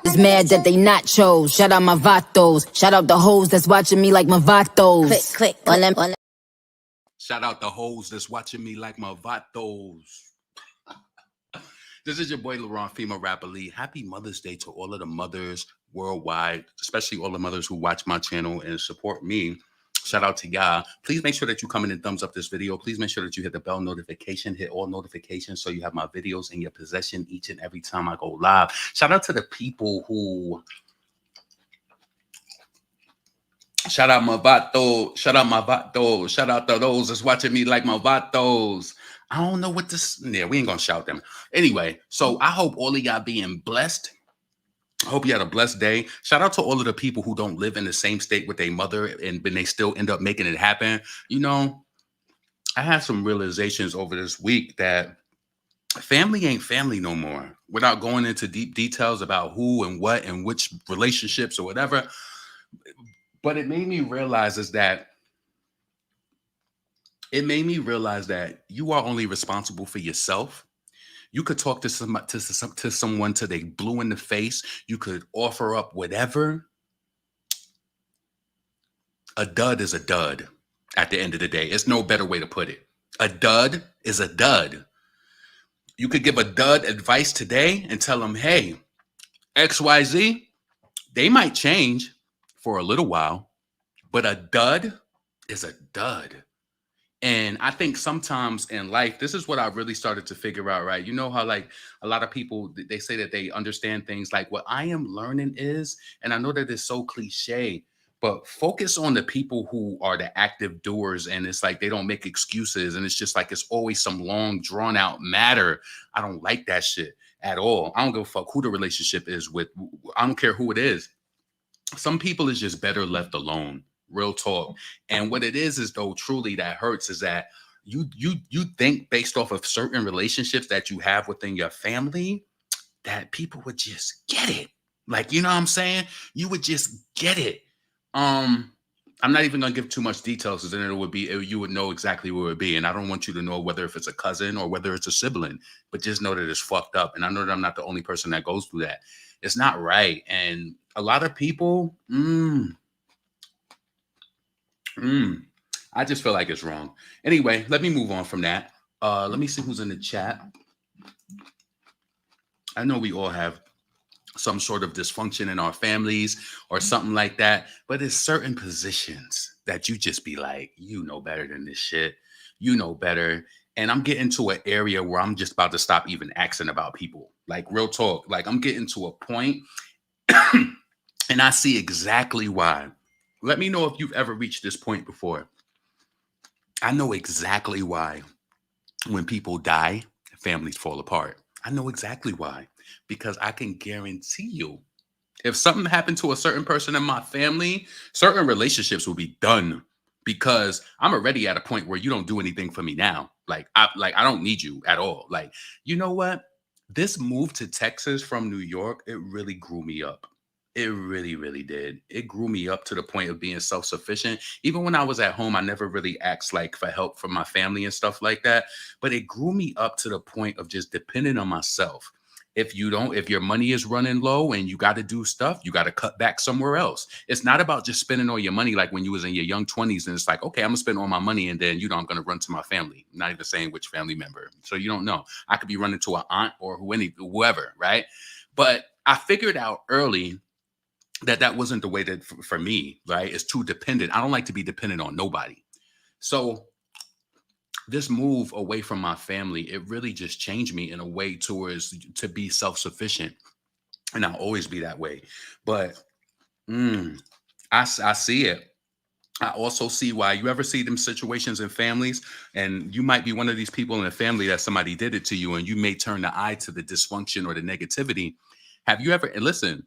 Is mad that they nachos. Shout out my vatos. Shout out the hoes that's watching me like my vatos. Click, on them. Shout out the hoes that's watching me like my vatos. This is your boy, Laurent, female rapper Lee. Happy Mother's Day to all of the mothers worldwide, especially all the mothers who watch my channel and support me. Shout out to y'all. Please make sure that you come in and thumbs up this video. Please make sure that you hit the bell notification, hit all notifications so you have my videos in your possession each and every time I go live. Shout out to the people who... Shout out my vato. Shout out my vato. Shout out to those that's watching me like my vatos. I don't know what this... Yeah, we ain't gonna shout them. Anyway, so I hope all of y'all being blessed. I hope you had a blessed day. Shout out to all of the people who don't live in the same state with their mother and they still end up making it happen. You know, I had some realizations over this week that family ain't family no more. Without going into deep details about who and what and which relationships or whatever. But it made me realize that you are only responsible for yourself. You could talk to someone till they blue in the face. You could offer up whatever. A dud is a dud at the end of the day. It's no better way to put it. A dud is a dud. You could give a dud advice today and tell them, hey, XYZ, they might change for a little while, but a dud is a dud. And I think sometimes in life, this is what I really started to figure out, right? You know how like a lot of people, they say that they understand things. Like what I am learning is, and I know that it's so cliche, but focus on the people who are the active doers. And it's like they don't make excuses. And it's just like it's always some long drawn out matter. I don't like that shit at all. I don't give a fuck who the relationship is with. I don't care who it is. Some people is just better left alone. Real talk. And what it is though, truly that hurts is that you think based off of certain relationships that you have within your family that people would just get it. Like, you know what I'm saying? You would just get it. I'm not even gonna give too much details because then you would know exactly where it would be. And I don't want you to know whether if it's a cousin or whether it's a sibling, but just know that it's fucked up. And I know that I'm not the only person that goes through that. It's not right. And a lot of people, I just feel like it's wrong. Anyway, let me move on from that. Let me see who's in the chat. I know we all have some sort of dysfunction in our families or something like that, but there's certain positions that you just be like, you know better than this shit. You know better. And I'm getting to an area where I'm just about to stop even asking about people. Like real talk. Like I'm getting to a point and I see exactly why. Let me know if you've ever reached this point before. I know exactly why when people die, families fall apart. I know exactly why. Because I can guarantee you, if something happened to a certain person in my family, certain relationships will be done. Because I'm already at a point where you don't do anything for me now. Like I don't need you at all. Like, you know what? This move to Texas from New York, it really grew me up. It really, really did. It grew me up to the point of being self-sufficient. Even when I was at home, I never really asked like for help from my family and stuff like that. But it grew me up to the point of just depending on myself. If your money is running low and you got to do stuff, you got to cut back somewhere else. It's not about just spending all your money like when you was in your young 20s and it's like, okay, I'm gonna spend all my money and then, I'm going to run to my family. I'm not even saying which family member. So you don't know. I could be running to an aunt or whoever, right? But I figured out early that wasn't the way that for me, right? It's too dependent. I don't like to be dependent on nobody. So this move away from my family, it really just changed me in a way to be self-sufficient. And I'll always be that way. But I see it. I also see why. You ever see them situations in families and you might be one of these people in a family that somebody did it to you and you may turn the eye to the dysfunction or the negativity. Have you ever, and listen,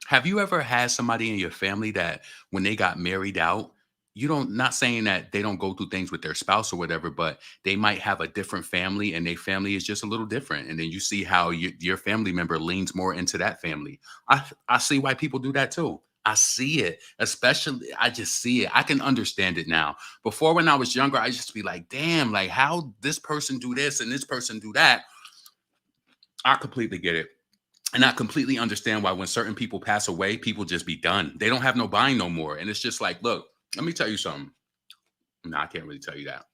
have you ever had somebody in your family that when they got married out, not saying that they don't go through things with their spouse or whatever, but they might have a different family and their family is just a little different. And then you see how your family member leans more into that family. I see why people do that too. I see it, especially, I just see it. I can understand it now. Before when I was younger, I just be like, damn, like how this person do this and this person do that. I completely get it. And I completely understand why when certain people pass away, people just be done. They don't have no buying no more. And it's just like, look, let me tell you something. No, I can't really tell you that.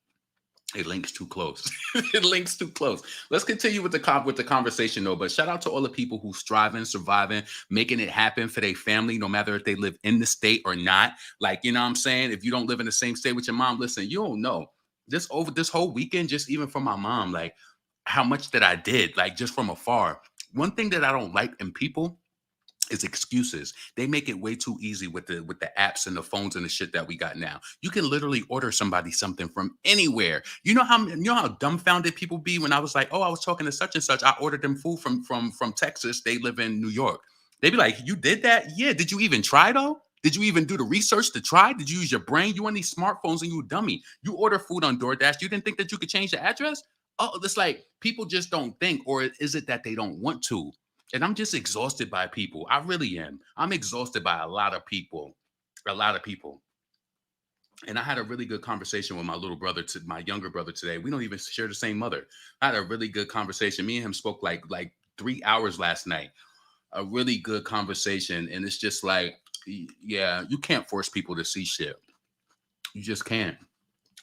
It links too close. It links too close. Let's continue with the conversation though. But shout out to all the people who's striving, surviving, making it happen for their family, no matter if they live in the state or not. Like, you know what I'm saying? If you don't live in the same state with your mom, listen, you don't know. This whole weekend, just even for my mom, like how much that I did, like just from afar. One thing that I don't like in people is excuses. They make it way too easy with the apps and the phones and the shit that we got now. You can literally order somebody something from anywhere. You know how dumbfounded people be when I was like, "Oh, I was talking to such and such. I ordered them food from Texas. They live in New York." They be like, "You did that? Yeah. Did you even try though? Did you even do the research to try? Did you use your brain? You on these smartphones and you a dummy. You order food on DoorDash. You didn't think that you could change the address? Oh, it's like people just don't think, or is it that they don't want to? And I'm just exhausted by people. I really am. I'm exhausted by a lot of people. A lot of people. And I had a really good conversation with my little brother, to my younger brother today. We don't even share the same mother. I had a really good conversation. Me and him spoke like 3 hours last night. A really good conversation. And it's just like, yeah, you can't force people to see shit. You just can't.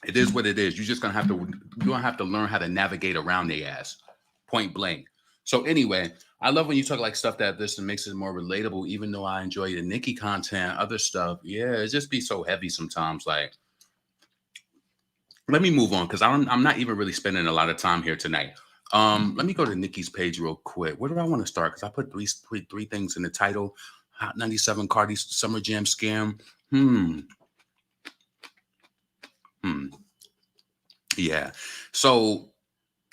It is what it is. You're gonna have to learn how to navigate around their ass. Point blank. So anyway, I love when you talk like stuff that this and makes it more relatable, even though I enjoy the Nicki content, other stuff. Yeah, it just be so heavy sometimes. Like, let me move on because I'm not even really spending a lot of time here tonight. Let me go to Nicki's page real quick. Where do I want to start? Because I put three things in the title. Hot 97 Cardi's Summer Jam Scam. Hmm. Hmm. Yeah. So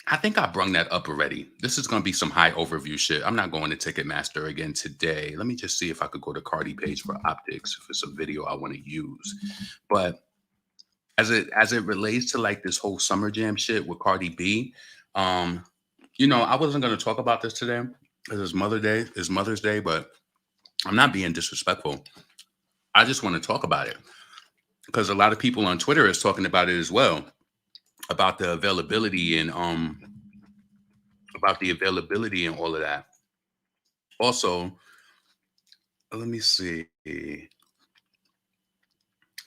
I think I brung that up already. This is going to be some high overview shit. I'm not going to Ticketmaster again today. Let me just see if I could go to Cardi page for optics if it's a video I want to use. But as it relates to like this whole summer jam shit with Cardi B, um, I wasn't going to talk about this today because it's Mother's Day, but I'm not being disrespectful. I just want to talk about it because a lot of people on Twitter is talking about it as well, about the availability and all of that. Also, let me see.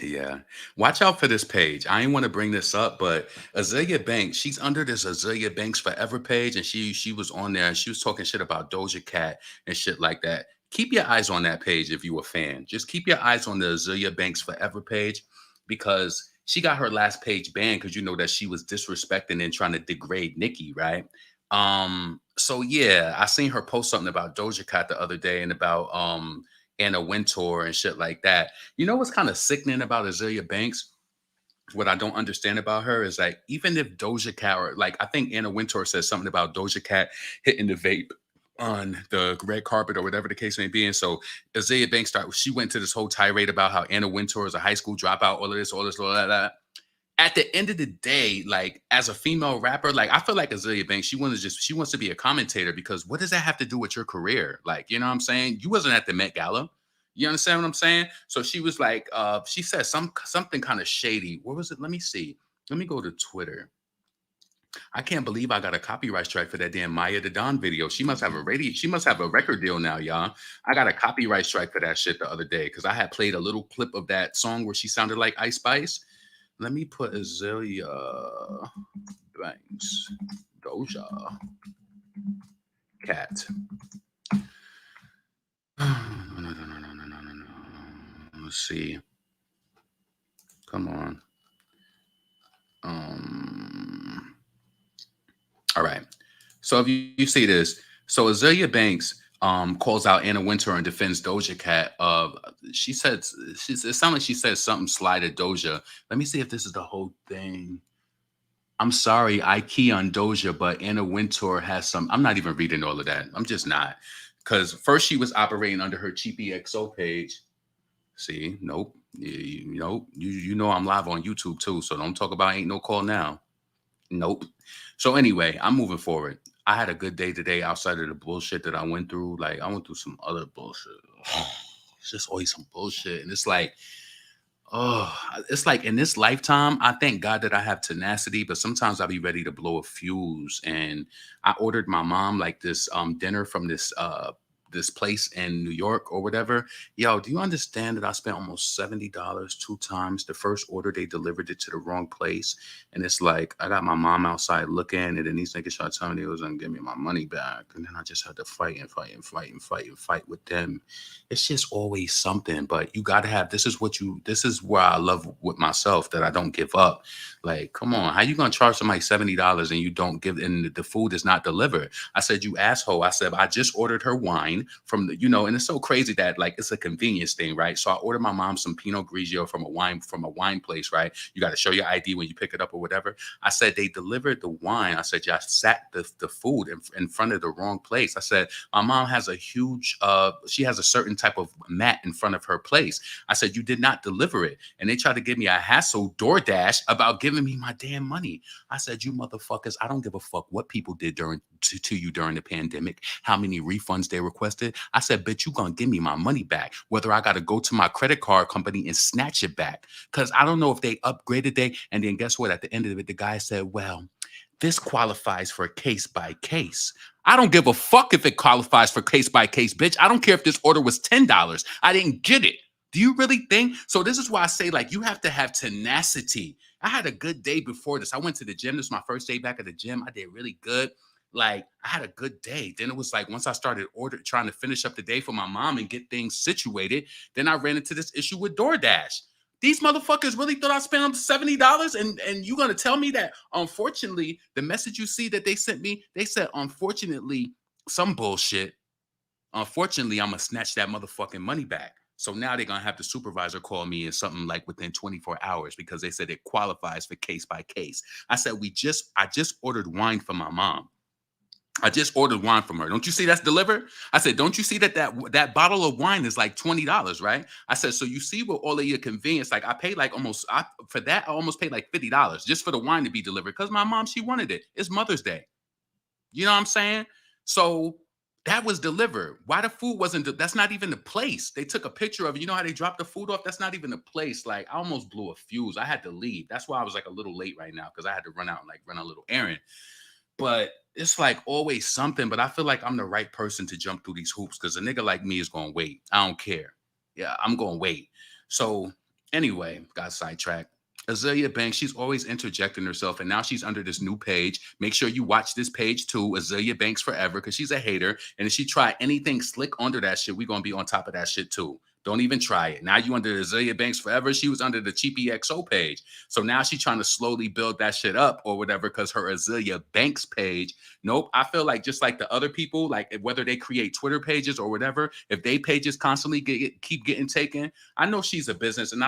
Yeah. Watch out for this page. I ain't want to bring this up, but Azealia Banks, she's under this Azealia Banks Forever page, and she was on there and she was talking shit about Doja Cat and shit like that. Keep your eyes on that page if you a fan. Just keep your eyes on the Azealia Banks Forever page because she got her last page banned because you know that she was disrespecting and trying to degrade Nicki, right? So yeah, I seen her post something about Doja Cat the other day and about Anna Wintour and shit like that. You know what's kind of sickening about Azealia Banks? What I don't understand about her is like, even if Doja Cat, or like, I think Anna Wintour says something about Doja Cat hitting the vape on the red carpet or whatever the case may be. And so Azealia Banks she went to this whole tirade about how Anna Wintour is a high school dropout, all this, all that. At the end of the day, like as a female rapper, like I feel like Azealia Banks, she wants to be a commentator because what does that have to do with your career? Like, you know what I'm saying? You wasn't at the Met Gala. You understand what I'm saying? So she was like, she said something kind of shady. What was it? Let me see. Let me go to Twitter. I can't believe I got a copyright strike for that damn Maya the Don video. She must have a record deal now, y'all. I got a copyright strike for that shit the other day because I had played a little clip of that song where she sounded like Ice Spice. Let me put Azealia Banks, Doja Cat. No. Let's see. Come on. All right. So if you see this, so Azealia Banks calls out Anna Wintour and defends Doja Cat. She said it sounded like she said something sly to Doja. Let me see if this is the whole thing. I'm sorry, I key on Doja, but Anna Wintour has some. I'm not even reading all of that. I'm just not. Because first she was operating under her Cheapy XO page. See, nope. Nope. You know I'm live on YouTube too, so don't talk about ain't no call now. Nope. So anyway, I'm moving forward. I had a good day today outside of the bullshit that I went through. Like I went through some other bullshit. It's just always some bullshit. And it's like in this lifetime, I thank God that I have tenacity, but sometimes I'll be ready to blow a fuse. And I ordered my mom like this dinner from this this place in New York or whatever. Yo, do you understand that I spent almost $70 two times? The first order, they delivered it to the wrong place. And it's like, I got my mom outside looking, and then these niggas tried telling me they was going to give me my money back. And then I just had to fight and fight and fight and fight and fight with them. It's just always something, but you got to have, this is where I love with myself, that I don't give up. Like, come on, how you going to charge somebody $70 and you don't give, and the food is not delivered? I said, you asshole. I said, I just ordered her wine from the, and it's so crazy that like, it's a convenience thing, right? So I ordered my mom some Pinot Grigio from a wine place, right? You got to show your ID when you pick it up or whatever. I said, they delivered the wine. I said, y'all sat the food in front of the wrong place. I said, my mom has a huge, she has a certain type of mat in front of her place. I said, you did not deliver it. And they tried to give me a hassle, DoorDash, about giving me my damn money. I said, you motherfuckers, I don't give a fuck what people did to you during the pandemic, how many refunds they requested. I said, bitch, you gonna give me my money back, whether I gotta go to my credit card company and snatch it back. Cause I don't know if they upgraded they, and then guess what? At the end of it, the guy said, well, this qualifies for case by case. I don't give a fuck if it qualifies for case by case, bitch. I don't care if this order was $10. I didn't get it. Do you really think? So this is why I say, like, you have to have tenacity. I had a good day before this. I went to the gym. This is my first day back at the gym. I did really good. Like, I had a good day. Then it was like, once I started trying to finish up the day for my mom and get things situated, then I ran into this issue with DoorDash. These motherfuckers really thought I spent $70, and you gonna tell me that, unfortunately, the message you see that they sent me, they said, unfortunately, some bullshit. Unfortunately, I'm gonna snatch that motherfucking money back. So now they're gonna have the supervisor call me in something like within 24 hours because they said it qualifies for case by case. I said, I just ordered wine for my mom. I just ordered wine from her. Don't you see that's delivered? I said, don't you see that bottle of wine is like $20, right? I said, so you see with all of your convenience, like I paid like for that, I almost paid like $50 just for the wine to be delivered because my mom, she wanted it. It's Mother's Day. You know what I'm saying? So that was delivered. Why the food wasn't, that's not even the place. They took a picture of it. You know how they dropped the food off? That's not even the place. Like I almost blew a fuse. I had to leave. That's why I was like a little late right now because I had to run out and like run a little errand. But it's like always something. But I feel like I'm the right person to jump through these hoops because a nigga like me is going to wait. I don't care. Yeah, I'm going to wait. So anyway, got sidetracked. Azealia Banks, she's always interjecting herself, and now she's under this new page. Make sure you watch this page too, Azealia Banks Forever, because she's a hater. And if she try anything slick under that shit, we're going to be on top of that shit too. Don't even try it. Now you under Azealia Banks Forever. She was under the Cheapy XO page. So now she's trying to slowly build that shit up or whatever because her Azealia Banks page. Nope. I feel like just like the other people, like whether they create Twitter pages or whatever, if they pages constantly keep getting taken, I know she's a business and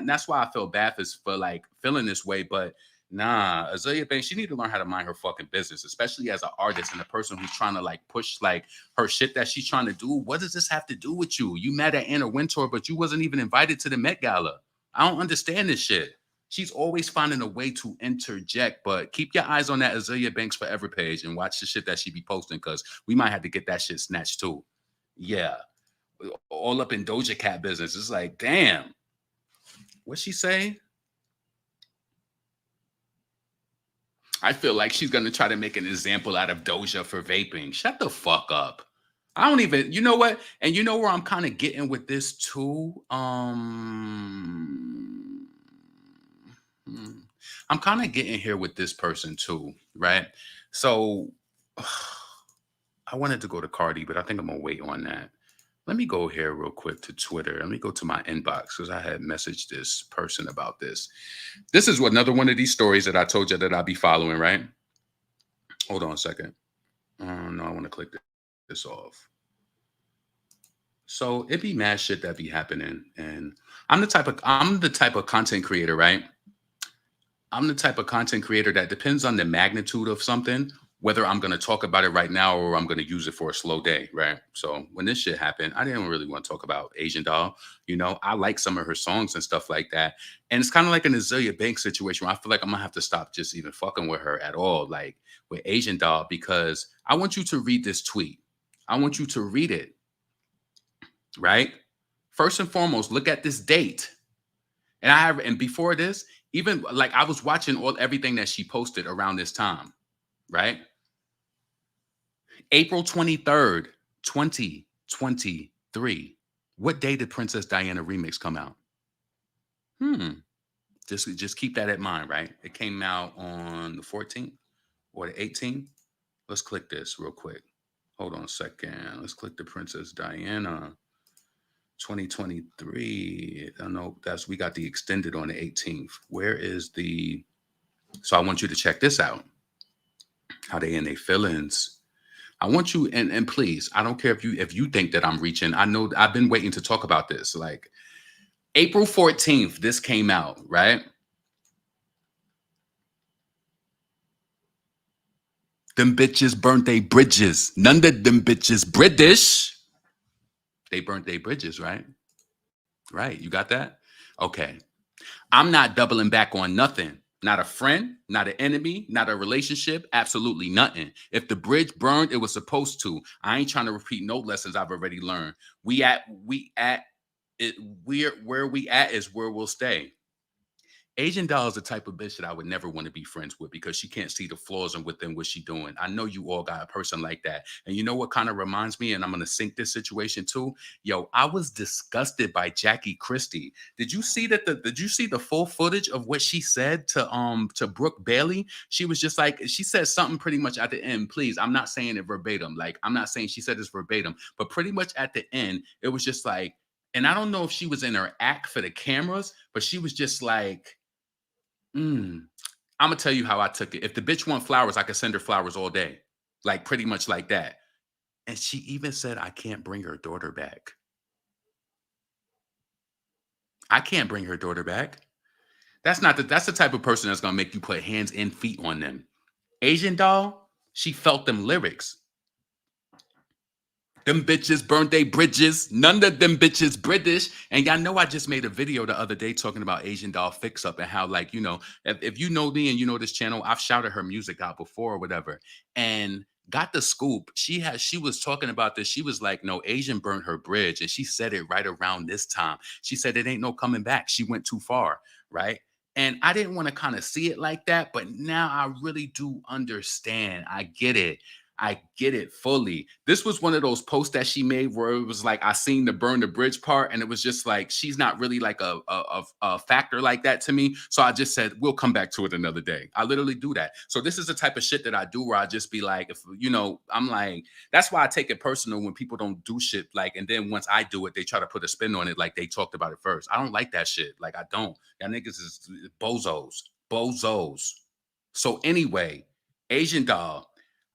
that's why I feel bad for like feeling this way. But nah, Azealia Banks, she need to learn how to mind her fucking business, especially as an artist and a person who's trying to like push like her shit that she's trying to do. What does this have to do with you? You mad at Anna Wintour, but you wasn't even invited to the Met Gala. I don't understand this shit. She's always finding a way to interject, but keep your eyes on that Azealia Banks Forever page and watch the shit that she be posting because we might have to get that shit snatched too. Yeah. All up in Doja Cat business. It's like, damn. What'd she say? I feel like she's going to try to make an example out of Doja for vaping. Shut the fuck up. I don't even, you know what? And you know where I'm kind of getting with this too? I'm kind of getting here with this person too, right? So I wanted to go to Cardi, but I think I'm going to wait on that. Let me go here real quick to Twitter. Let me go to my inbox because I had messaged this person about this. This is another one of these stories that I told you that I'll be following, right? Hold on a second. No, I want to click this off. So it be mad shit that be happening. And I'm the type of content creator, right? I'm the type of content creator that depends on the magnitude of something, whether I'm going to talk about it right now or I'm going to use it for a slow day, right? So when this shit happened, I didn't really want to talk about Asian Doll. You know, I like some of her songs and stuff like that. And it's kind of like an Azealia Banks situation where I feel like I'm going to have to stop just even fucking with her at all, like with Asian Doll, because I want you to read this tweet. I want you to read it, right? First and foremost, look at this date. And before this, even like I was watching everything that she posted around this time, right? April 23rd, 2020. 2023. What day did Princess Diana remix come out? Hmm. Just keep that in mind, right? It came out on the 14th or the 18th. Let's click this real quick. Hold on a second. Let's click the Princess Diana 2023. I know that's we got the extended on the 18th. Where is the so I want you to check this out. How they in their feelings. I want you and please, I don't care if you think that I'm reaching. I know I've been waiting to talk about this. Like April 14th, this came out, right? Them bitches burnt they bridges. None of them bitches British. They burnt their bridges, right? Right. You got that? Okay. I'm not doubling back on nothing. Not a friend, not an enemy, not a relationship, absolutely nothing. If the bridge burned, it was supposed to. I ain't trying to repeat no lessons I've already learned. We at it we're where we at is where we'll stay. Asian doll is the type of bitch that I would never want to be friends with because she can't see the flaws in within what she doing. I know you all got a person like that. And you know what kind of reminds me, and I'm gonna sink this situation too. Yo, I was disgusted by Jackie Christie. Did you see the full footage of what she said to Brooke Bailey? She was just like, she said something pretty much at the end. Please, I'm not saying it verbatim. Like, I'm not saying she said this verbatim, but pretty much at the end, it was just like, and I don't know if she was in her act for the cameras, but she was just like, I'm gonna tell you how I took it. If the bitch want flowers, I could send her flowers all day, like pretty much like that. And she even said, "I can't bring her daughter back. I can't bring her daughter back." That's the type of person that's gonna make you put hands and feet on them. Asian doll, she felt them lyrics. Them bitches burned they bridges. None of them bitches British. And y'all know I just made a video the other day talking about Asian Doll Fix Up and how, like, if you know me and you know this channel, I've shouted her music out before or whatever. And got the scoop. She was talking about this. She was like, no, Asian burnt her bridge. And she said it right around this time. She said it ain't no coming back. She went too far, right? And I didn't want to kind of see it like that, but now I really do understand. I get it. I get it fully. This was one of those posts that she made where it was like, I seen the burn the bridge part, and it was just like, she's not really like a factor like that to me. So I just said, we'll come back to it another day. I literally do that. So this is the type of shit that I do where I just be like, if I'm like, that's why I take it personal when people don't do shit like, and then once I do it, they try to put a spin on it like they talked about it first. I don't like that shit. Like I don't. Y'all niggas is bozos. So anyway, Asian doll.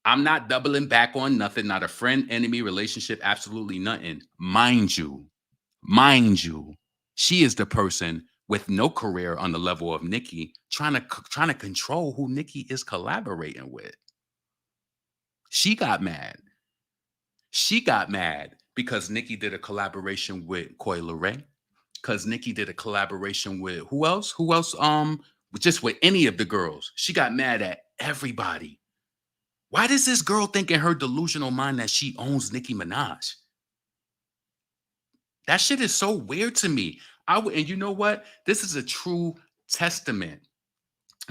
I'm not doubling back on nothing, not a friend, enemy, relationship, absolutely nothing. Mind you, she is the person with no career on the level of Nicki trying to control who Nicki is collaborating with. She got mad. She got mad because Nicki did a collaboration with Coi Leray. Because Nicki did a collaboration with who else? Who else? Just with any of the girls. She got mad at everybody. Why does this girl think in her delusional mind that she owns Nicki Minaj? That shit is so weird to me. And you know what? This is a true testament.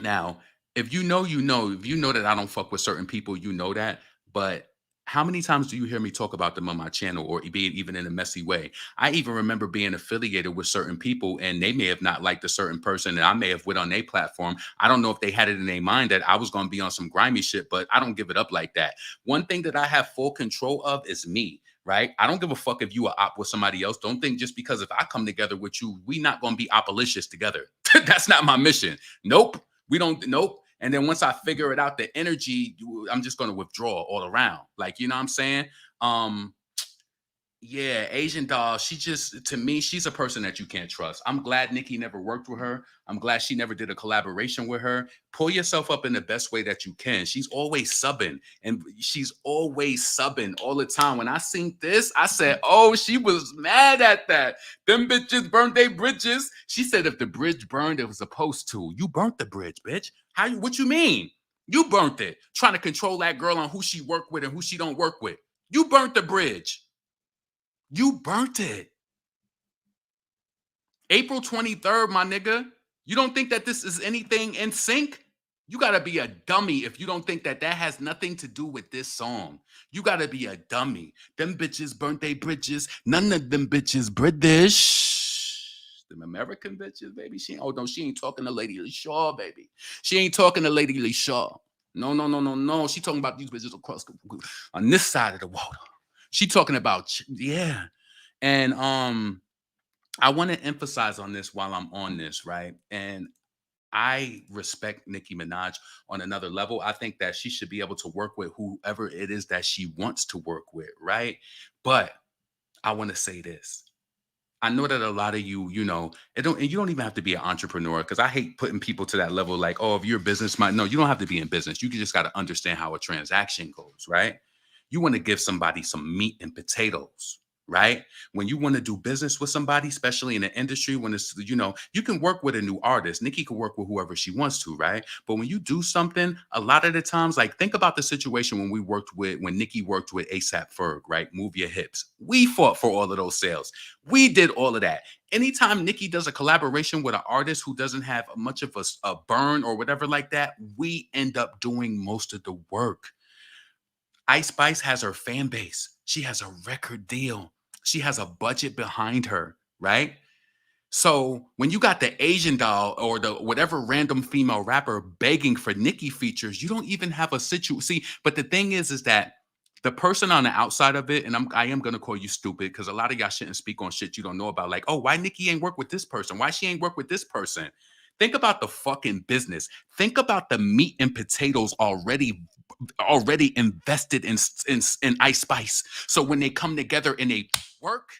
Now, if you know, you know. If you know that I don't fuck with certain people, you know that. But how many times do you hear me talk about them on my channel or being even in a messy way? I even remember being affiliated with certain people and they may have not liked a certain person and I may have went on their platform. I don't know if they had it in their mind that I was going to be on some grimy shit, but I don't give it up like that. One thing that I have full control of is me. Right? I don't give a fuck if you are op with somebody else. Don't think just because if I come together with you, we not going to be opolicious together. That's not my mission. Nope. We don't. Nope. And then once I figure it out, the energy, I'm just going to withdraw all around. Like, you know what I'm saying? Yeah, Asian doll. She just, to me, she's a person that you can't trust. I'm glad Nicki never worked with her. I'm glad she never did a collaboration with her. Pull yourself up in the best way that you can. She's always subbing, and she's always subbing all the time. When I seen this, I said, "Oh, she was mad at that. Them bitches burned their bridges." She said, "If the bridge burned, it was supposed to. You burnt the bridge, bitch. What you mean? You burnt it. Trying to control that girl on who she worked with and who she don't work with. You burnt the bridge." You burnt it. April 23rd, my nigga. You don't think that this is anything in sync? You got to be a dummy if you don't think that that has nothing to do with this song. You got to be a dummy. Them bitches burnt they bridges. None of them bitches British. Them American bitches, baby. Oh no, she ain't talking to Lady Lee Shaw, baby. She ain't talking to Lady Lee Shaw. No, no, no, no, no. She talking about these bitches across on this side of the water. She talking about yeah. And I want to emphasize on this while I'm on this, right? And I respect Nicki Minaj on another level. I think that she should be able to work with whoever it is that she wants to work with, right? But I want to say this. I know that a lot of you, and you don't even have to be an entrepreneur because I hate putting people to that level like, oh, if you're a businessman. No, you don't have to be in business. You just got to understand how a transaction goes, right? You want to give somebody some meat and potatoes, right? When you want to do business with somebody, especially in the industry, when it's, you can work with a new artist. Nicki can work with whoever she wants to, right? But when you do something, a lot of the times, like think about the situation when Nicki worked with ASAP Ferg, right? Move Your Hips. We fought for all of those sales. We did all of that. Anytime Nicki does a collaboration with an artist who doesn't have much of a burn or whatever like that, we end up doing most of the work. Ice Spice has her fan base. She has a record deal. She has a budget behind her, right? So when you got the Asian doll or the whatever random female rapper begging for Nicki features, you don't even have a situation. See, but the thing is that the person on the outside of it, and I am gonna call you stupid because a lot of y'all shouldn't speak on shit you don't know about. Like, oh, why Nicki ain't work with this person? Why she ain't work with this person? Think about the fucking business. Think about the meat and potatoes already invested in Ice Spice. So when they come together and they work.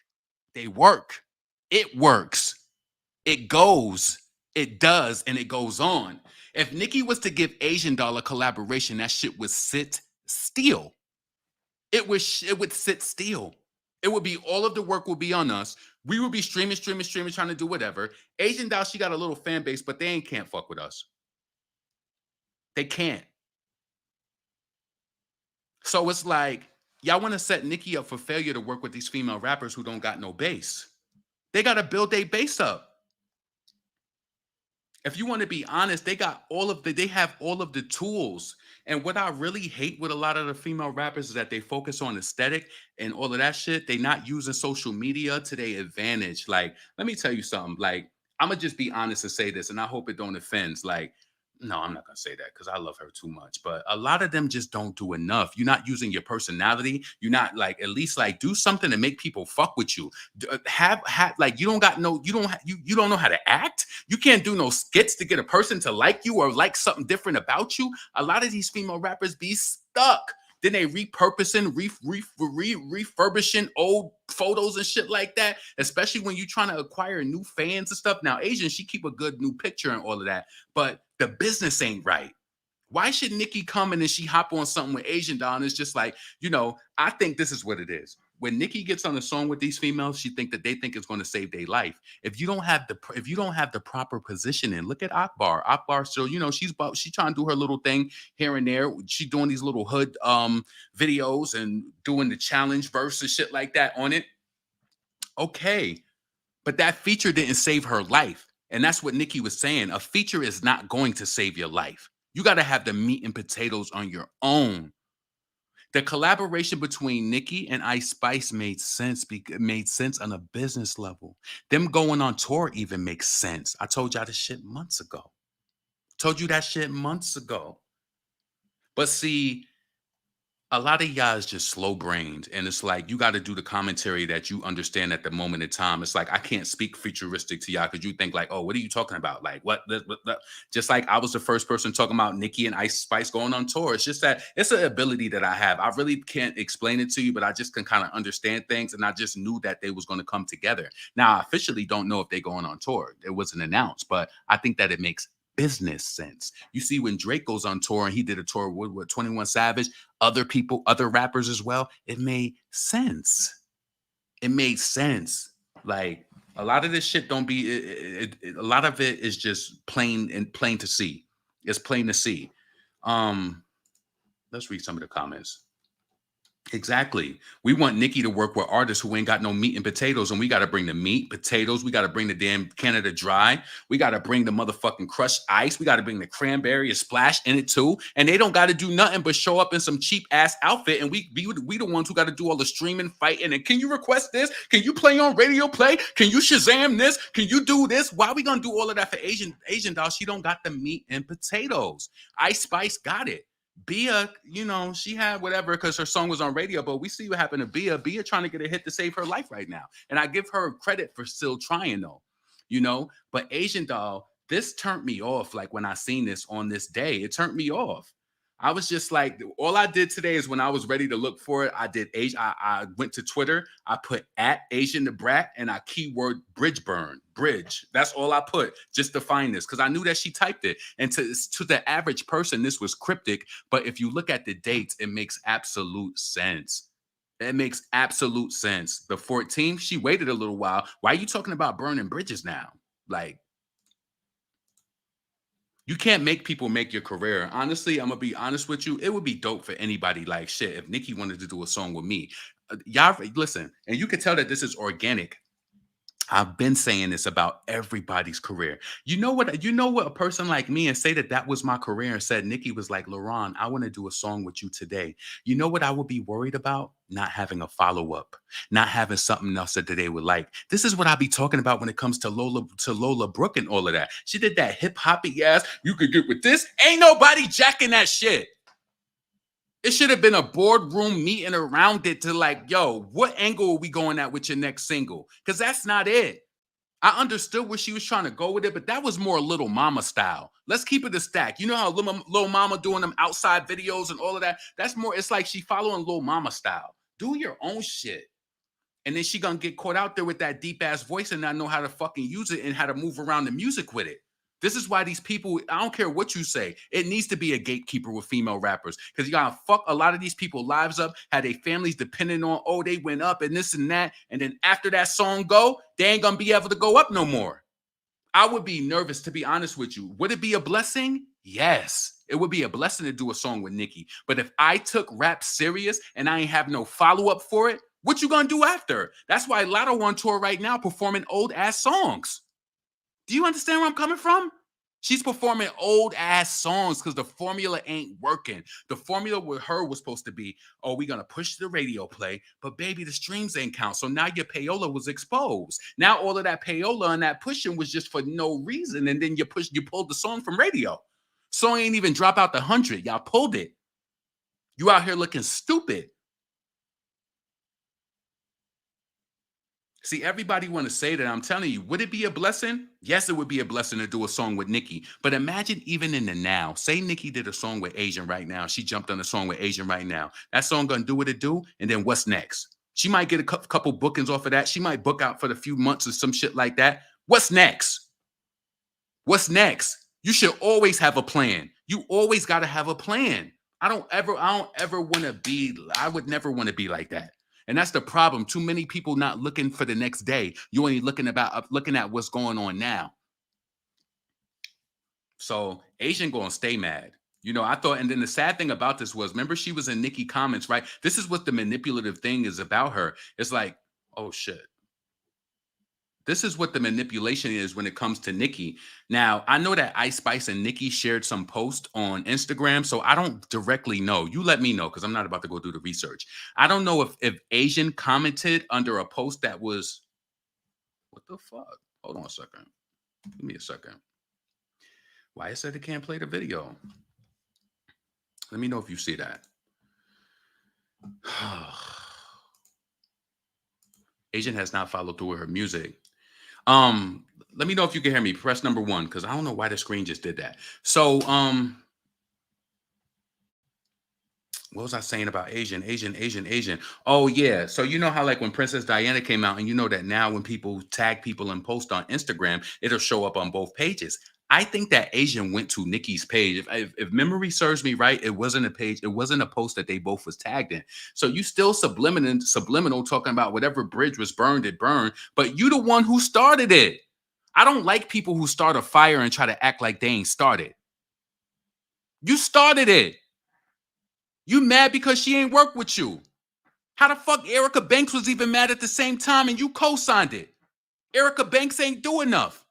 It works. It goes. It does, and it goes on. If Nicki was to give Asian Doll a collaboration, that shit would sit still. It would sit still. It would be all of the work will be on us. We would be streaming, trying to do whatever. Asian Doll, she got a little fan base, but can't fuck with us. They can't. So it's like, y'all want to set Nicki up for failure to work with these female rappers who don't got no base. They got to build their base up. If you want to be honest, they have all of the tools. And what I really hate with a lot of the female rappers is that they focus on aesthetic and all of that shit. They not using social media to their advantage. Like, let me tell you something. Like, I'm gonna just be honest and say this, and I hope it don't offend. Like, no, I'm not gonna say that because I love her too much. But a lot of them just don't do enough. You're not using your personality. You're not like at least like do something to make people fuck with you. Have like you don't got no you don't know how to act. You can't do no skits to get a person to like you or like something different about you. A lot of these female rappers be stuck. Then they refurbishing old photos and shit like that, especially when you're trying to acquire new fans and stuff. Now, Asian, she keep a good new picture and all of that, but the business ain't right. Why should Nicki come in and she hop on something with Asian Don? It's just like, I think this is what it is. When Nicki gets on a song with these females, they think it's going to save their life. If you don't have the proper positioning, look at Akbar. Akbar still, she's trying to do her little thing here and there. She doing these little hood videos and doing the challenge verse and shit like that on it. Okay. But that feature didn't save her life. And that's what Nicki was saying. A feature is not going to save your life. You got to have the meat and potatoes on your own. The collaboration between Nicki and Ice Spice made sense on a business level. Them going on tour even makes sense. I told y'all this shit months ago. But see, a lot of y'all is just slow brained, and it's like you got to do the commentary that you understand at the moment in time. It's like I can't speak futuristic to y'all because you think like, oh, what are you talking about? Like what? Just like I was the first person talking about Nicki and Ice Spice going on tour. It's just that it's an ability that I have. I really can't explain it to you, but I just can kind of understand things, and I just knew that they was going to come together. Now I officially don't know if they're going on tour. It wasn't announced, but I think that it makes business sense. You see, when Drake goes on tour and he did a tour with 21 Savage, other people, other rappers as well, it made sense. Like a lot of this shit don't be a lot of it is just plain to see. It's plain to see. Let's read some of the comments. Exactly. We want Nicki to work with artists who ain't got no meat and potatoes, and we got to bring the meat, potatoes. We got to bring the damn Canada Dry. We got to bring the motherfucking crushed ice. We got to bring the cranberry, a splash in it too. And they don't got to do nothing but show up in some cheap ass outfit, and we the ones who got to do all the streaming, fighting. And can you request this? Can you play on radio play? Can you Shazam this? Can you do this? Why are we gonna do all of that for Asian doll? She don't got the meat and potatoes. Ice Spice got it. Bia, she had whatever because her song was on radio, but we see what happened to Bia. Bia trying to get a hit to save her life right now. And I give her credit for still trying though. But Asian Doll, this turned me off. Like when I seen this on this day, it turned me off. I was just like, all I did today is when I was ready to look for it, I did I went to Twitter, I put at Asian the Brat, and I keyword bridge. That's all I put just to find this because I knew that she typed it. And to the average person, this was cryptic. But if you look at the dates, it makes absolute sense. It makes absolute sense. The 14th, she waited a little while. Why are you talking about burning bridges now? Like, you can't make people make your career. Honestly, I'm gonna be honest with you. It would be dope for anybody. Like shit, if Nicki wanted to do a song with me, y'all listen, and you can tell that this is organic. I've been saying this about everybody's career. You know what? You know what? A person like me and say that was my career and said Nicki was like, Laron, I want to do a song with you today. You know what I would be worried about? Not having a follow up, not having something else that they would like. This is what I be talking about when it comes to Lola Brooke and all of that. She did that hip hoppy ass. You could get with this. Ain't nobody jacking that shit. It should have been a boardroom meeting around it to like, yo, what angle are we going at with your next single? Because that's not it. I understood where she was trying to go with it, but that was more Little Mama style. Let's keep it a stack. You know how Little Mama doing them outside videos and all of that? That's more, it's like she following Little Mama style. Do your own shit. And then she gonna get caught out there with that deep ass voice and not know how to fucking use it and how to move around the music with it. This is why these people, I don't care what you say, it needs to be a gatekeeper with female rappers because you gotta fuck a lot of these people lives up, had their families depending on, oh, they went up and this and that. And then after that song go, they ain't gonna be able to go up no more. I would be nervous, to be honest with you. Would it be a blessing? Yes. It would be a blessing to do a song with Nicki. But if I took rap serious and I ain't have no follow-up for it, what you gonna do after? That's why Lotto on tour right now performing old ass songs. Do you understand where I'm coming from? She's performing old ass songs because the formula ain't working. The formula with her was supposed to be, oh, we're gonna push the radio play, but baby, the streams ain't count. So now your payola was exposed. Now all of that payola and that pushing was just for no reason. And then you pulled the song from radio. Song ain't even drop out the 100. Y'all pulled it. You out here looking stupid. See, everybody want to say that. I'm telling you, would it be a blessing? Yes, it would be a blessing to do a song with Nicki. But imagine even in the now, say Nicki did a song with Asian right now. She jumped on a song with Asian right now. That song gonna do what it do, and then what's next? She might get a couple bookings off of that. She might book out for the few months or some shit like that. What's next? What's next? You should always have a plan. You always got to have a plan. I don't ever want to be, I would never want to be like that. And that's the problem. Too many people not looking for the next day. You only looking at what's going on now. So Asian gonna stay mad. I thought, and then the sad thing about this was, remember she was in Nicki comments, right? This is what the manipulative thing is about her. It's like, oh shit. This is what the manipulation is when it comes to Nicki. Now, I know that Ice Spice and Nicki shared some post on Instagram, so I don't directly know. You let me know because I'm not about to go do the research. I don't know if Asian commented under a post that was, what the fuck? Hold on a second. Give me a second. Why it said it can't play the video? Let me know if you see that. Asian has not followed through with her music. Let me know if you can hear me. Press number 1 because I don't know why the screen just did that. So, what was I saying about Asian? Oh yeah. So you know how like when Princess Diana came out, and you know that now when people tag people and post on Instagram, it'll show up on both pages. I think that Asian went to Nicki's page. If memory serves me right, it wasn't a page. It wasn't a post that they both was tagged in. So you still subliminal talking about whatever bridge was burned, it burned. But you the one who started it. I don't like people who start a fire and try to act like they ain't started. You started it. You mad because she ain't work with you. How the fuck Erica Banks was even mad at the same time and you co-signed it? Erica Banks ain't do enough.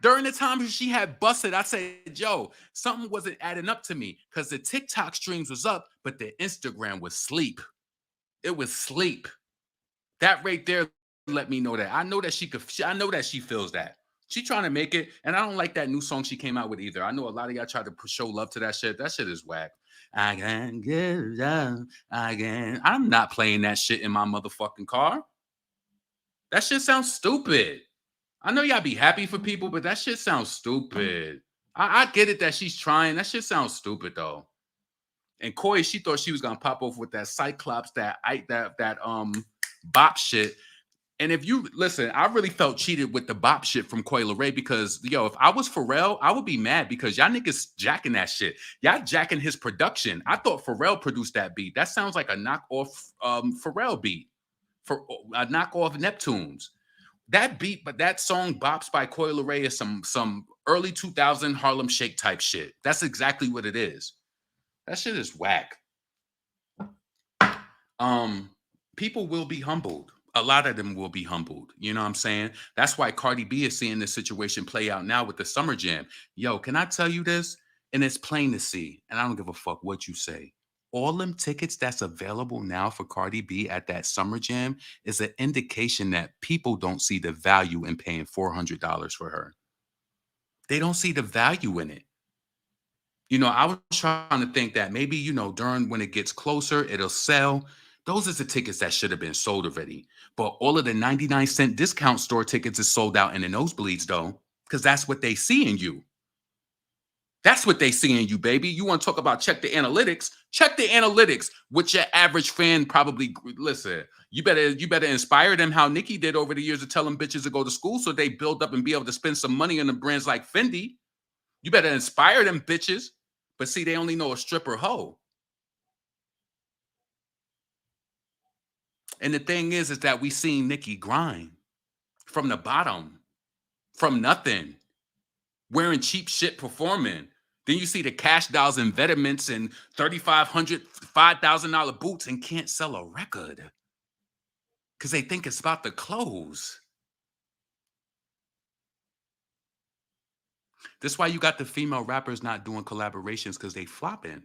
During the time she had busted, I said, yo, something wasn't adding up to me because the TikTok streams was up, but the Instagram was sleep. It was sleep. That right there let me know that. I know that I know that she feels that. She trying to make it, and I don't like that new song she came out with either. I know a lot of y'all try to show love to that shit. That shit is whack. I can get down again. I'm not playing that shit in my motherfucking car. That shit sounds stupid. I know y'all be happy for people, but that shit sounds stupid. I get it that she's trying. That shit sounds stupid though. And Koi, she thought she was gonna pop off with that Cyclops, that bop shit. And if you listen, I really felt cheated with the bop shit from Coi Leray because yo, if I was Pharrell, I would be mad because y'all niggas jacking that shit. Y'all jacking his production. I thought Pharrell produced that beat. That sounds like a knockoff Pharrell beat for a knockoff Neptunes. That beat, but that song "Bops" by Coi Leray is some early 2000 Harlem Shake type shit. That's exactly what it is. That shit is whack. People will be humbled. A lot of them will be humbled. You know what I'm saying? That's why Cardi B is seeing this situation play out now with the Summer Jam. Yo, can I tell you this? And it's plain to see. And I don't give a fuck what you say. All them tickets that's available now for Cardi B at that Summer Jam is an indication that people don't see the value in paying $400 for her. They don't see the value in it. You know, I was trying to think that maybe, you know, during when it gets closer, it'll sell. Those are the tickets that should have been sold already. But all of the 99-cent discount store tickets is sold out in the nosebleeds, though, because that's what they see in you. That's what they see in you, baby. You want to talk about check the analytics? Check the analytics. Which your average fan probably listen. You better inspire them how Nicki did over the years to tell them bitches to go to school so they build up and be able to spend some money on the brands like Fendi. You better inspire them bitches. But see, they only know a stripper hoe. And the thing is that we seen Nicki grind from the bottom, from nothing, wearing cheap shit, performing. Then you see the cash dolls and Vetements and $3,500, $5,000 boots and can't sell a record because they think it's about the clothes. That's why you got the female rappers not doing collaborations because they flopping.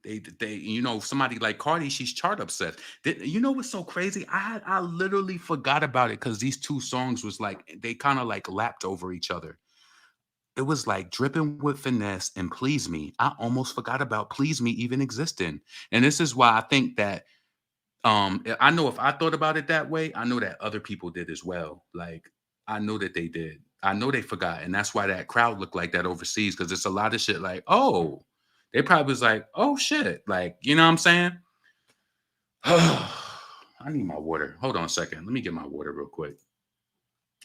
They you know, somebody like Cardi, she's chart obsessed. You know what's so crazy? I literally forgot about it because these two songs was like they kind of like lapped over each other. It was like Dripping with Finesse and Please Me. I almost forgot about Please Me even existing. And this is why I think that I know if I thought about it that way, I know that other people did as well. Like I know that they did. I know they forgot. And that's why that crowd looked like that overseas because it's a lot of shit like, oh, they probably was like, oh shit. Like, you know what I'm saying? I need my water. Hold on a second. Let me get my water real quick.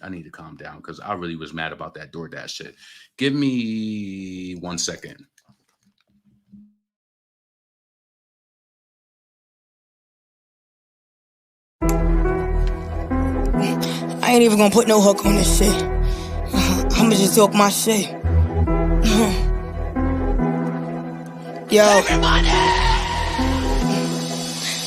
I need to calm down because I really was mad about that DoorDash shit. Give me 1 second. I ain't even gonna put no hook on this shit. I'ma just talk my shit. Yo. Everybody!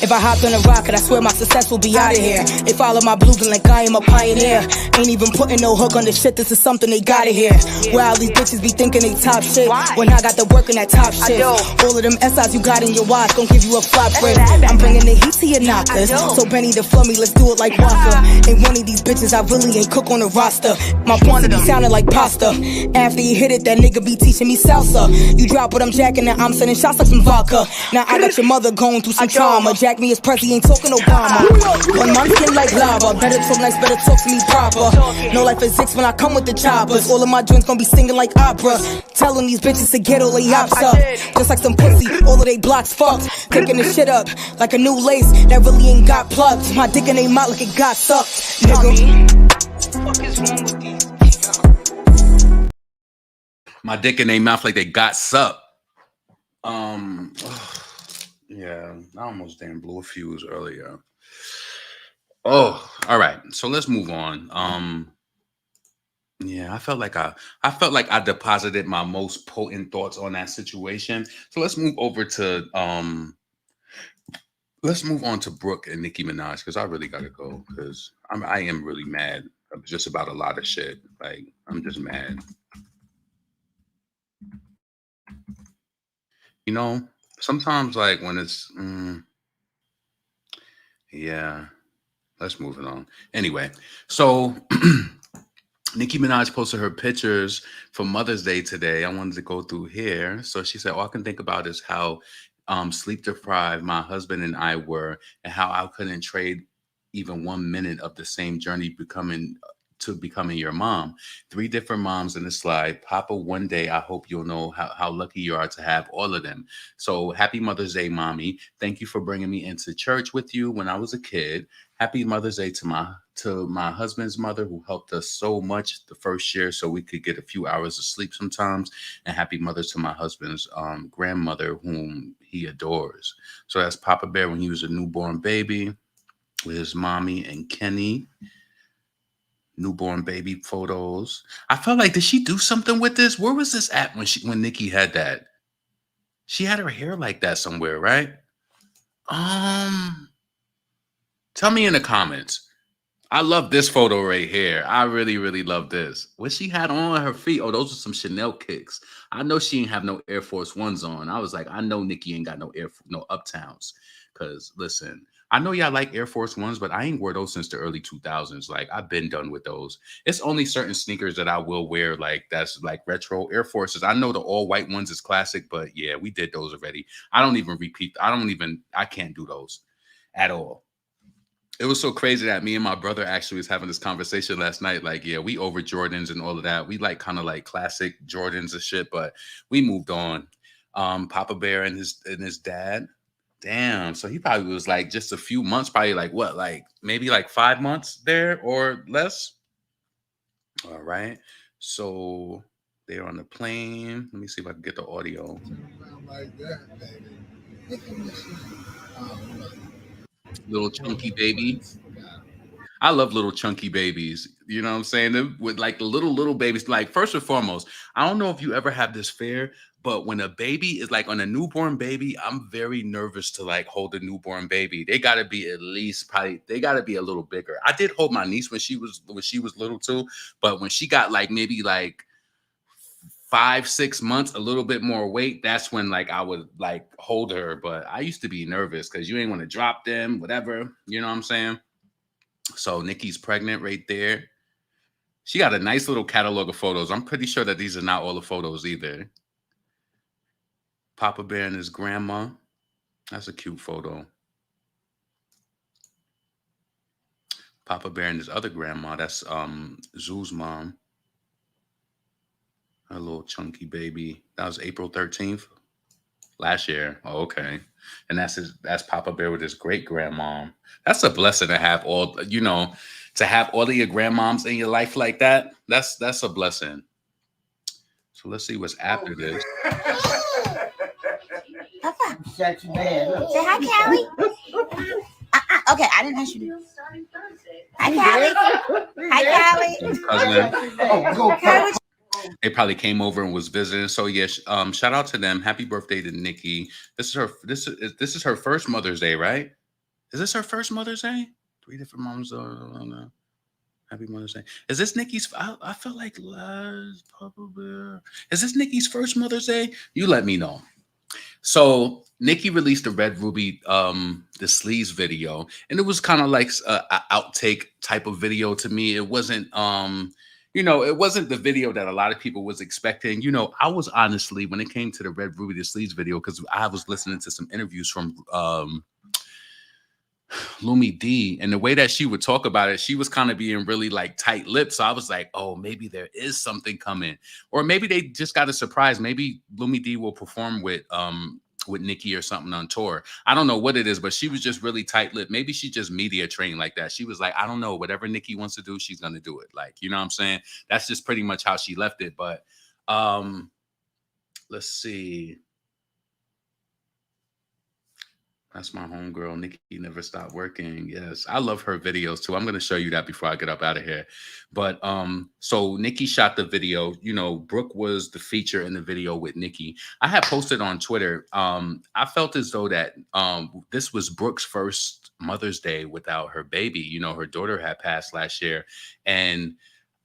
If I hopped on a rocket, I swear my success will be out of here. They follow my blueprint like I am a pioneer. Ain't even putting no hook on this shit, this is something they gotta hear. Where all these bitches be thinking they top shit when I got the work in that top shit. All of them SIs you got in your watch gon' give you a flop break. I'm bringing the heat to your knockers. So Benny the flummy, let's do it like Walker. Ain't one of these bitches I really ain't cook on the roster. My quantity sounded like pasta. After you hit it, that nigga be teaching me salsa. You drop what I'm jacking and I'm sending shots like some vodka. Now I got your mother going through some trauma. Jack me as Prezi, ain't talking Obama. 1 month skin like lava. Better talk nice, better talk to me proper. No life physics when I come with the choppers. All of my joints gon' be singing like opera. Telling these bitches to get all they hops up. Just like some pussy, all of they blocks fucked. Picking the shit up like a new lace that really ain't got plugged. My dick in they mouth like it got sucked, nigga. What is wrong with these? My dick in their mouth like they got sucked. Yeah, I almost damn blew a fuse earlier. Oh, all right. So let's move on. Yeah, I felt like I deposited my most potent thoughts on that situation. So let's move over to Let's move on to Brooke and Nicki Minaj because I really gotta go because I am really mad just about a lot of shit. Like I'm just mad. You know, sometimes like when it's yeah. Let's move it on. Anyway, so Nicki Minaj posted her pictures for Mother's Day today. I wanted to go through here. So she said, all I can think about is how sleep deprived my husband and I were, and how I couldn't trade even 1 minute of the same journey becoming your mom. Three different moms in the slide. Papa, one day I hope you'll know how lucky you are to have all of them. So happy Mother's Day, mommy. Thank you for bringing me into church with you when I was a kid. Happy Mother's Day to my husband's mother who helped us so much the first year so we could get a few hours of sleep sometimes. And happy Mother's to my husband's grandmother whom he adores. So that's Papa Bear when he was a newborn baby with his mommy and Kenny. Newborn baby photos. I felt like, did she do something with this? Where was this at when Nicki had that? She had her hair like that somewhere, right? Tell me in the comments. I love this photo right here. I really, really love this. What she had on her feet. Oh, those are some Chanel kicks. I know she ain't have no Air Force Ones on. I was like, I know Nicki ain't got no Uptowns. Cause listen, I know y'all like Air Force Ones, but I ain't wore those since the early 2000s. Like I've been done with those. It's only certain sneakers that I will wear, like that's like retro Air Forces. I know the all white ones is classic, but yeah, we did those already. I don't even repeat. I can't do those at all. It was so crazy that me and my brother actually was having this conversation last night. Like, yeah, we over Jordans and all of that. We like kind of like classic Jordans and shit, but we moved on. Papa Bear and his dad. Damn. So he probably was like just a few months, probably like what, like maybe like 5 months there or less. All right. So they're on the plane. Let me see if I can get the audio. Like that, baby. Little chunky baby. I love little chunky babies. You know what I'm saying? Them with like the little babies. Like first and foremost, I don't know if you ever have this fear, but when a baby is like on a newborn baby, I'm very nervous to like hold a newborn baby. They got to be at least probably they got to be a little bigger. I did hold my niece when she was little too, but when she got like maybe like 5, 6 months, a little bit more weight, that's when like I would like hold her. But I used to be nervous because you ain't want to drop them, whatever. You know what I'm saying? So Nicki's pregnant right there. She got a nice little catalog of photos. I'm pretty sure that these are not all the photos either. Papa Bear and his grandma. That's a cute photo. Papa Bear and his other grandma. That's Zoo's mom. A little chunky baby. That was April 13th last year. Oh, okay. And that's Papa Bear with his great grandmom. That's a blessing to have to have all of your grandmoms in your life like that. That's a blessing. So let's see what's after this. Papa. Shut your bed. Say hi, Callie. Okay, I didn't ask you to. Hi, Callie. Hi, Callie. Oh, go, Callie. They probably came over and was visiting. So yes, shout out to them. Happy birthday to Nicki. This is her first Mother's Day, right? Is this her first Mother's Day? 3 different moms. Happy Mother's Day. Is this Nicki's? I feel like is this Nicki's first Mother's Day? You let me know. So Nicki released the Red Ruby, the sleeves video, and it was kind of like a outtake type of video to me. It wasn't, it wasn't the video that a lot of people was expecting. I was honestly, when it came to the Red Ruby, the sleeves video, because I was listening to some interviews from Lumi D, and the way that she would talk about it, she was kind of being really like tight-lipped. So I was like, oh, maybe there is something coming, or maybe they just got a surprise. Maybe Lumi D will perform with Nicki or something on tour. I don't know what it is, but she was just really tight-lipped. Maybe she just media trained like that. She was like, I don't know, whatever Nicki wants to do, she's gonna do it. Like, you know what I'm saying? That's just pretty much how she left it. But let's see. That's my homegirl. Nicki never stopped working. Yes. I love her videos too. I'm gonna show you that before I get up out of here. But so Nicki shot the video. You know, Brooke was the feature in the video with Nicki. I had posted on Twitter. I felt as though that this was Brooke's first Mother's Day without her baby. You know, her daughter had passed last year. And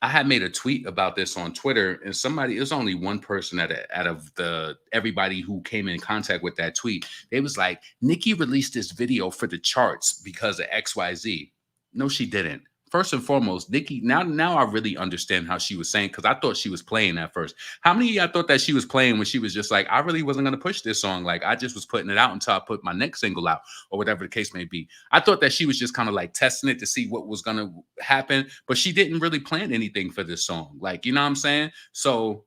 I had made a tweet about this on Twitter, and somebody, it was only one person out of the everybody who came in contact with that tweet. They was like, Nicki released this video for the charts because of XYZ. No, she didn't. First and foremost, Nicki, now I really understand how she was saying, because I thought she was playing at first. How many of y'all thought that she was playing when she was just like, I really wasn't going to push this song? Like, I just was putting it out until I put my next single out, or whatever the case may be. I thought that she was just kind of like testing it to see what was going to happen, but she didn't really plan anything for this song. Like, you know what I'm saying? So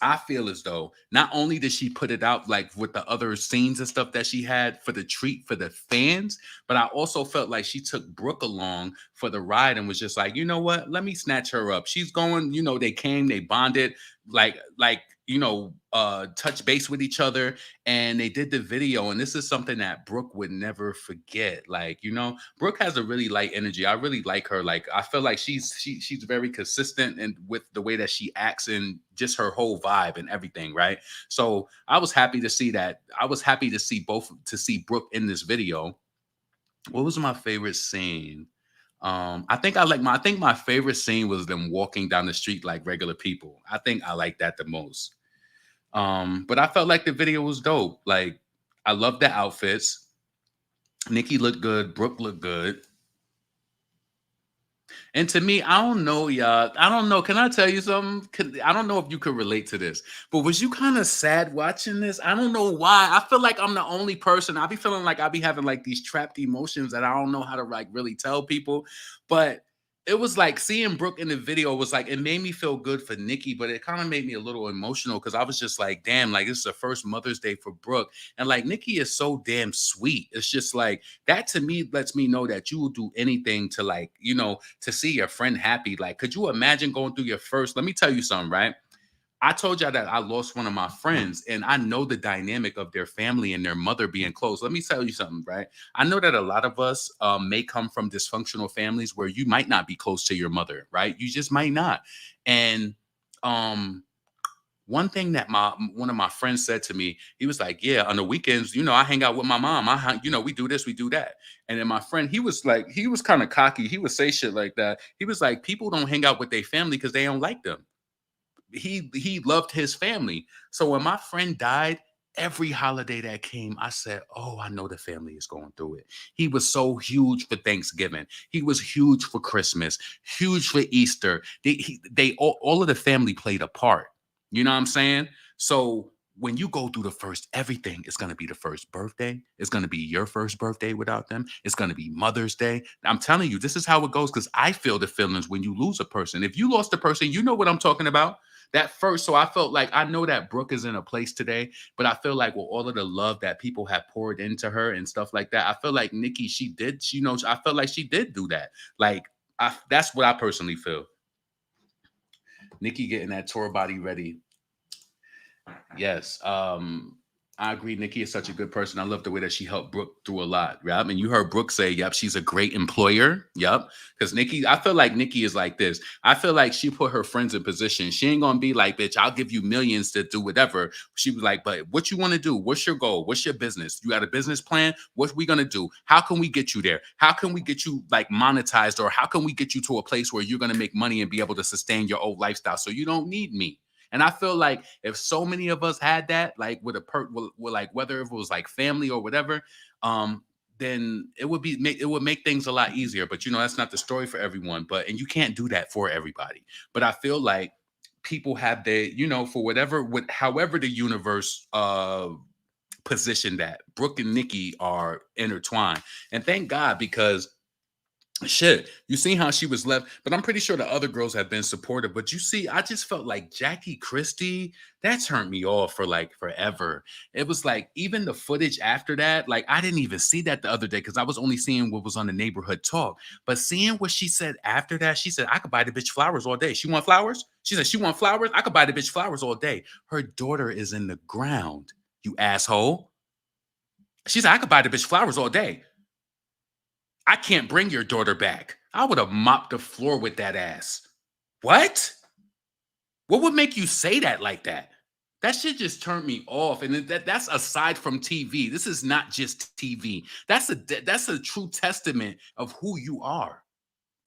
I feel as though not only did she put it out like with the other scenes and stuff that she had for the treat for the fans, but I also felt like she took Brooke along for the ride and was just like, you know what? Let me snatch her up. She's going, you know, they came, they bonded, touch base with each other, and they did the video. And this is something that Brooke would never forget. Like, you know, Brooke has a really light energy. I really like her. Like, I feel like she's very consistent and with the way that she acts and just her whole vibe and everything, right? So I was happy to see that. I was happy to see Brooke in this video. What was my favorite scene? I think my favorite scene was them walking down the street like regular people. I think I like that the most. But I felt like the video was dope. Like, I love the outfits. Nicki looked good. Brooke looked good. And to me, I don't know, y'all. I don't know. Can I tell you something? I don't know if you could relate to this, but was you kind of sad watching this? I don't know why. I feel like I'm the only person. I be feeling like I be having like these trapped emotions that I don't know how to like really tell people. But it was like seeing Brooke in the video was like, it made me feel good for Nicki, but it kind of made me a little emotional because I was just like, damn, like this is the first Mother's Day for Brooke. And like Nicki is so damn sweet. It's just like that to me lets me know that you will do anything to like, you know, to see your friend happy. Like, could you imagine going through your first? Let me tell you something, right? I told y'all that I lost one of my friends, and I know the dynamic of their family and their mother being close. Let me tell you something, right? I know that a lot of us may come from dysfunctional families where you might not be close to your mother, right? You just might not. And one thing that one of my friends said to me, he was like, "Yeah, on the weekends, you know, I hang out with my mom. We do this, we do that." And then my friend, he was kind of cocky. He would say shit like that. He was like, "People don't hang out with their family because they don't like them." He loved his family. So when my friend died, every holiday that came, I said, "Oh, I know the family is going through it." He was so huge for Thanksgiving. He was huge for Christmas, huge for Easter. All of the family played a part. You know what I'm saying? So when you go through the first everything, it's going to be the first birthday. It's going to be your first birthday without them. It's going to be Mother's Day. I'm telling you, this is how it goes because I feel the feelings when you lose a person. If you lost a person, you know what I'm talking about. That first, so I felt like I know that Brooke is in a place today, but I feel like with all of the love that people have poured into her and stuff like that, I feel like Nicki, I felt like she did do that. Like, that's what I personally feel. Nicki getting that tour body ready. Yes. I agree. Nicki is such a good person. I love the way that she helped Brooke through a lot. Right? I mean, you heard Brooke say, yep, she's a great employer. Yep. Because I feel like Nicki is like this. I feel like she put her friends in position. She ain't going to be like, bitch, I'll give you millions to do whatever. She was like, but what you want to do? What's your goal? What's your business? You got a business plan? What we going to do? How can we get you there? How can we get you like monetized? Or how can we get you to a place where you're going to make money and be able to sustain your old lifestyle so you don't need me? And I feel like if so many of us had that, like with like whether it was like family or whatever, then it would make things a lot easier. But you know, that's not the story for everyone. And you can't do that for everybody. But I feel like people have however the universe position that Brooke and Nicki are intertwined. And thank God, because shit, you see how she was left, but I'm pretty sure the other girls have been supportive. But you see, I just felt like Jackie Christie, that turned me off for like forever. It was like even the footage after that, like I didn't even see that the other day because I was only seeing what was on the neighborhood talk. But seeing what she said after that, she said, I could buy the bitch flowers all day. She want flowers? She said, she want flowers? I could buy the bitch flowers all day. Her daughter is in the ground, you asshole. She said, I could buy the bitch flowers all day. I can't bring your daughter back. I would have mopped the floor with that ass. What? What would make you say that like that? That shit just turned me off. And that's aside from TV. This is not just TV. That's a true testament of who you are.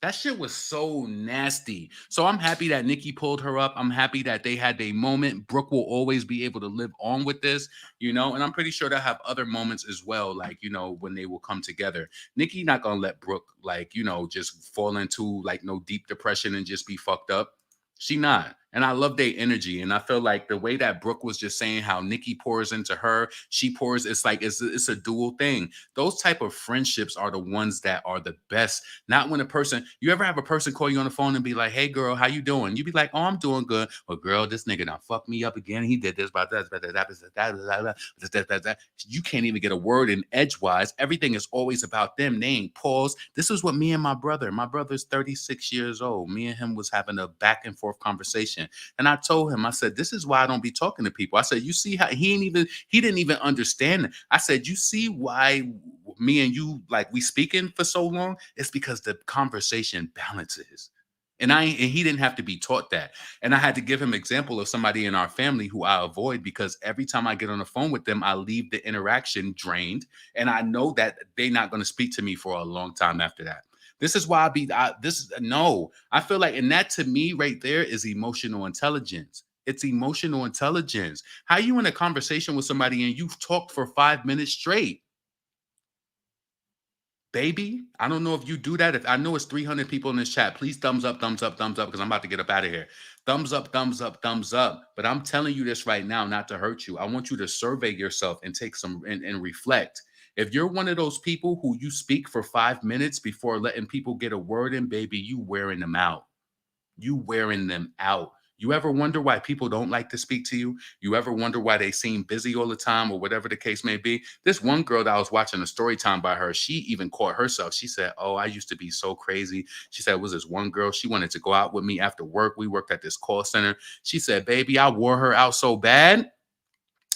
That shit was so nasty. So I'm happy that Nicki pulled her up. I'm happy that they had their moment. Brooke will always be able to live on with this, and I'm pretty sure they'll have other moments as well, like, when they will come together. Nicki not gonna let Brooke, like, just fall into like no deep depression and just be fucked up. She not. And I love their energy. And I feel like the way that Brooke was just saying how Nicki pours into her, she pours, it's like it's a dual thing. Those type of friendships are the ones that are the best. Not when you ever have a person call you on the phone and be like, hey girl, how you doing? You be like, oh, I'm doing good. Well, girl, this nigga done fucked me up again. He did this, about that. You can't even get a word in edgewise. Everything is always about them. They ain't pause. This is what me and my brother's 36 years old. Me and him was having a back and forth conversation. And I told him, I said, this is why I don't be talking to people. I said, you see how he didn't even understand it. I said, you see why me and you, like, we speaking for so long? It's because the conversation balances. And he didn't have to be taught that. And I had to give him an example of somebody in our family who I avoid, because every time I get on the phone with them, I leave the interaction drained. And I know that they're not going to speak to me for a long time after that. This is why I feel like, and that to me right there is emotional intelligence. It's emotional intelligence. How you in a conversation with somebody and you've talked for 5 minutes straight? Baby, I don't know if you do that. If I know it's 300 people in this chat, please thumbs up, thumbs up, thumbs up, because I'm about to get up out of here. Thumbs up, thumbs up, thumbs up. But I'm telling you this right now, not to hurt you. I want you to survey yourself and take some and reflect. If you're one of those people who you speak for 5 minutes before letting people get a word in, baby, you wearing them out. You wearing them out. You ever wonder why people don't like to speak to you? You ever wonder why they seem busy all the time, or whatever the case may be? This one girl that I was watching a story time by her, she even caught herself. She said, oh, I used to be so crazy. She said, it was this one girl. She wanted to go out with me after work. We worked at this call center. She said, baby, I wore her out so bad.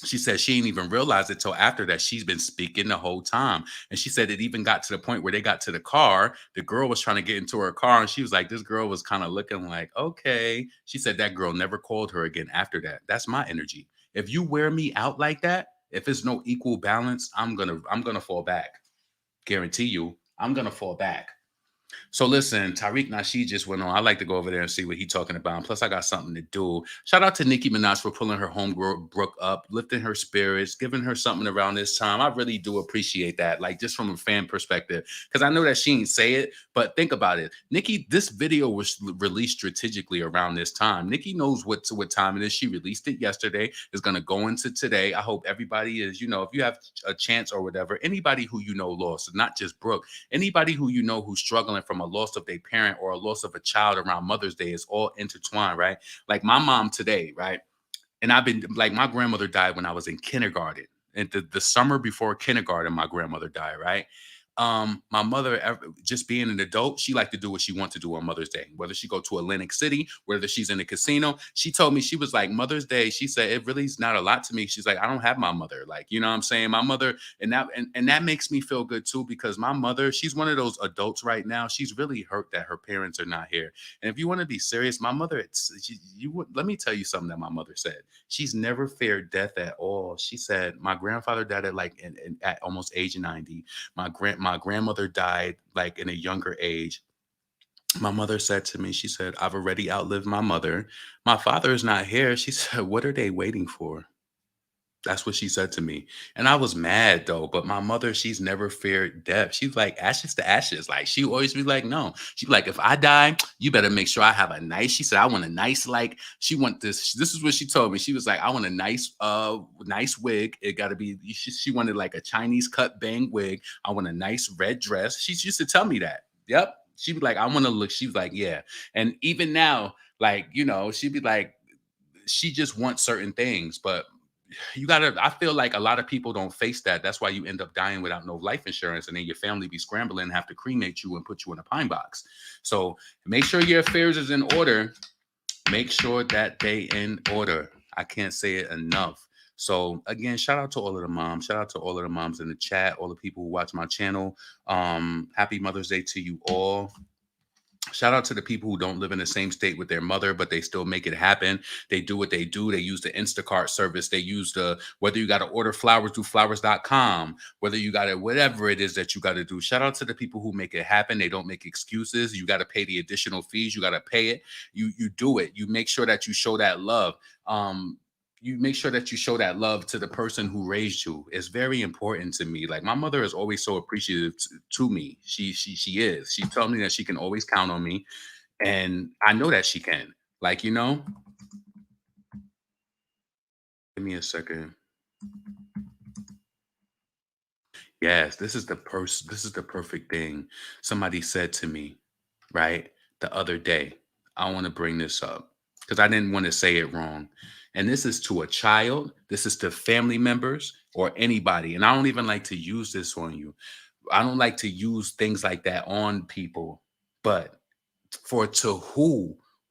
She said she didn't even realize it till after that she's been speaking the whole time. And she said it even got to the point where they got to the car. The girl was trying to get into her car, and she was like, this girl was kind of looking like, okay. She said that girl never called her again after that. That's my energy. If you wear me out like that, if there's no equal balance, I'm gonna fall back. Guarantee you, I'm gonna fall back. So listen, Tariq Nasheed just went on. I like to go over there and see what he's talking about. And plus, I got something to do. Shout out to Nicki Minaj for pulling her homegirl Brooke up, lifting her spirits, giving her something around this time. I really do appreciate that, like, just from a fan perspective, because I know that she ain't say it, but think about it. Nicki, this video was released strategically around this time. Nicki knows what time it is. She released it yesterday. It's going to go into today. I hope everybody is, if you have a chance or whatever, anybody who lost, not just Brooke, anybody who who's struggling from a loss of their parent or a loss of a child around Mother's Day is all intertwined, right? Like my mom today, right? And I've been like, my grandmother died when I was in kindergarten. And the summer before kindergarten, my grandmother died, right? My mother, just being an adult, she liked to do what she wanted to do on Mother's Day, whether she go to Atlantic City, whether she's in a casino. She told me, she was like, Mother's Day, she said, it really is not a lot to me. She's like, I don't have my mother. Like, you know what I'm saying? My mother, and that makes me feel good too, because my mother, she's one of those adults right now. She's really hurt that her parents are not here. And if you want to be serious, my mother, let me tell you something that my mother said. She's never feared death at all. She said, my grandfather died at almost age 90. My grandmother died like in a younger age. My mother said to me, she said, I've already outlived my mother. My father is not here. She said, what are they waiting for? That's what she said to me. And I was mad though, but my mother, she's never feared death. She's like, ashes to ashes. Like, she always be like, no. She's like, if I die, you better make sure I have a nice, she said, I want a nice, like, she want this is what she told me. She was like, I want a nice wig. It got to be, she wanted like a Chinese cut bang wig. I want a nice red dress. She used to tell me that. Yep. She'd be like, I want to look. She was like, yeah. And even now, like, she'd be like, she just wants certain things, but I feel like a lot of people don't face that. That's why you end up dying without no life insurance, and then your family be scrambling and have to cremate you and put you in a pine box. So make sure your affairs is in order. Make sure that they in order. I can't say it enough. So again, shout out to all of the moms. Shout out to all of the moms in the chat, all the people who watch my channel. Happy Mother's Day to you all. Shout out to the people who don't live in the same state with their mother, but they still make it happen. They do what they do. They use the Instacart service. They use whether you got to order flowers, do flowers.com, whether you got to, whatever it is that you got to do. Shout out to the people who make it happen. They don't make excuses. You got to pay the additional fees. You got to pay it. You do it. You make sure that you show that love. You make sure that you show that love to the person who raised you. It's very important to me. Like, my mother is always so appreciative to me. She is. She tells me that she can always count on me, and I know that she can. Like, you know. Give me a second. Yes, this is the perfect thing. Somebody said to me, right, the other day. I want to bring this up because I didn't want to say it wrong. And this is to a child. This is to family members or anybody. And I don't even like to use this on you. I don't like to use things like that on people. But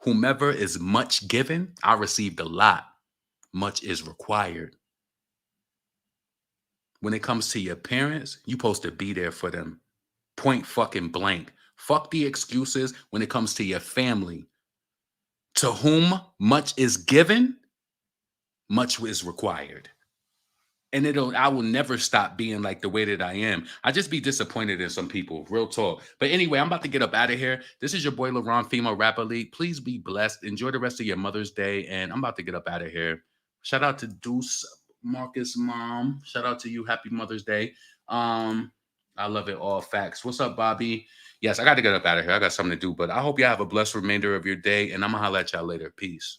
whomever is much given, I received a lot. Much is required. When it comes to your parents, you're supposed to be there for them. Point fucking blank. Fuck the excuses when it comes to your family. To whom much is given, much is required. And I will never stop being like the way that I am. I just be disappointed in some people, real talk. But anyway, I'm about to get up out of here. This is your boy LaRon, Female Rapper League. Please be blessed. Enjoy the rest of your Mother's Day. And I'm about to get up out of here. Shout out to Deuce, Marcus' mom. Shout out to you. Happy Mother's Day. I love it all. Facts. What's up, Bobby? Yes, I got to get up out of here. I got something to do. But I hope y'all have a blessed remainder of your day. And I'm going to holler at y'all later. Peace.